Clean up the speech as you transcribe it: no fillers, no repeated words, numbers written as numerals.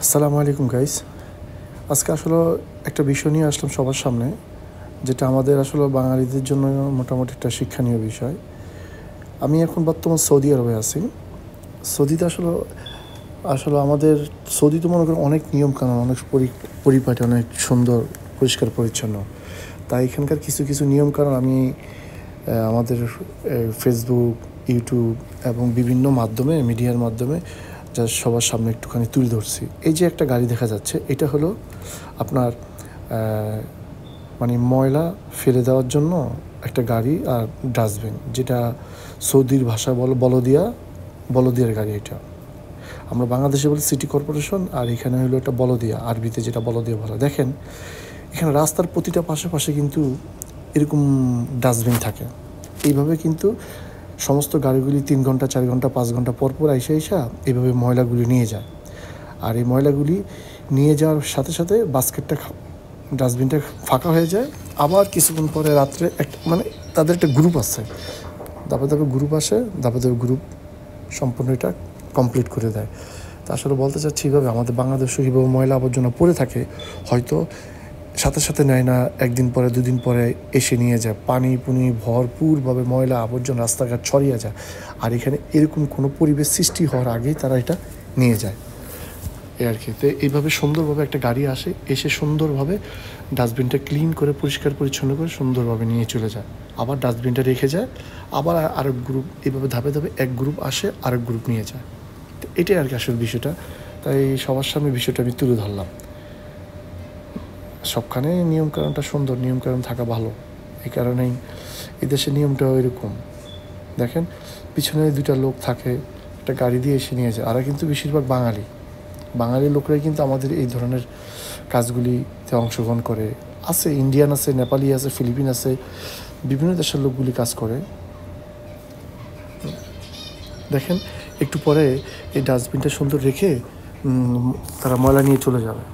আসসালামু আলাইকুম গাইস। আজকে আসলে একটা বিষয় নিয়ে আসলাম সবার সামনে, যেটা আমাদের আসলে বাঙালিদের জন্য মোটামুটি একটা শিক্ষণীয় বিষয়। আমি এখন বর্তমান সৌদি আরবে আছি। সৌদিতে আসলে আসলে আমাদের সৌদিতে মনে করেন অনেক নিয়মকানুন, অনেক পরিপাটি, অনেক সুন্দর, পরিষ্কার পরিচ্ছন্ন। তাই এখানকার কিছু কিছু নিয়মকানুন আমি আমাদের ফেসবুক, ইউটিউব এবং বিভিন্ন মাধ্যমে, মিডিয়ার মাধ্যমে যা সবার সামনে একটুখানি তুলে ধরছি। এই যে একটা গাড়ি দেখা যাচ্ছে, এটা হলো আপনার মানে ময়লা ফেলে দেওয়ার জন্য একটা গাড়ি আর ডাস্টবিন, যেটা সৌদির ভাষা বলদিয়ার গাড়ি। এটা আমরা বাংলাদেশে বলি সিটি কর্পোরেশন, আর এখানে হলো একটা বলদিয়া, আরবিতে যেটা বলদিয়া বলা। দেখেন এখানে রাস্তার প্রতিটা পাশে পাশে কিন্তু এরকম ডাস্টবিন থাকে। এইভাবে কিন্তু সমস্ত গাড়িগুলি 3 ঘন্টা 4 ঘন্টা 5 ঘন্টা পর পর আইসা এইভাবে ময়লাগুলি নিয়ে যায়। আর এই ময়লাগুলি নিয়ে যাওয়ার সাথে সাথে ডাস্টবিনটা ফাঁকা হয়ে যায়। আবার কিছুক্ষণ পরে রাত্রে মানে তাদের একটা গ্রুপ আছে, ধাপে ধাপে গ্রুপ আসে, ধাপে ধাপে গ্রুপ সম্পূর্ণ এটা কমপ্লিট করে দেয়। তা আসলে বলতে চাচ্ছি, এইভাবে আমাদের বাংলাদেশে কীভাবে ময়লা আবর্জনা পড়ে থাকে, হয়তো সাথে সাথে নেয় না, একদিন পরে 2 দিন পরে এসে নিয়ে যায়। পানি ভরপুরভাবে ময়লা আবর্জনা রাস্তাঘাট ছড়িয়ে যায়। আর এখানে এরকম কোনো পরিবেশ সৃষ্টি হওয়ার আগেই তারা এটা নিয়ে যায় এই আর কি। তো এইভাবে সুন্দরভাবে একটা গাড়ি এসে সুন্দরভাবে ডাস্টবিনটা ক্লিন করে, পরিষ্কার পরিচ্ছন্ন করে সুন্দরভাবে নিয়ে চলে যায়। আবার ডাস্টবিনটা রেখে যায়, আবার আরেক গ্রুপ, এইভাবে ধাপে ধাপে এক গ্রুপ আসে, আরেক গ্রুপ নিয়ে যায়। তো এটাই আর কি আসল বিষয়টা। তাই সবার সামনে বিষয়টা আমি তুলে ধরলাম। সবখানে নিয়মকানুনটা সুন্দর, নিয়মকানুন থাকা ভালো। এই কারণেই এদেশের নিয়মটাও এরকম। দেখেন পিছনে 2টা লোক থাকে, একটা গাড়ি দিয়ে এসে নিয়ে যায়। আর কিন্তু বেশিরভাগ বাঙালি লোকরাই কিন্তু আমাদের এই ধরনের কাজগুলিতে অংশগ্রহণ করে। আছে ইন্ডিয়ান আছে, নেপালি আছে, ফিলিপিন আছে, বিভিন্ন দেশের লোকগুলি কাজ করে। দেখেন একটু পরে এই ডাস্টবিনটা সুন্দর রেখে তারা ময়লা নিয়ে চলে যাবে।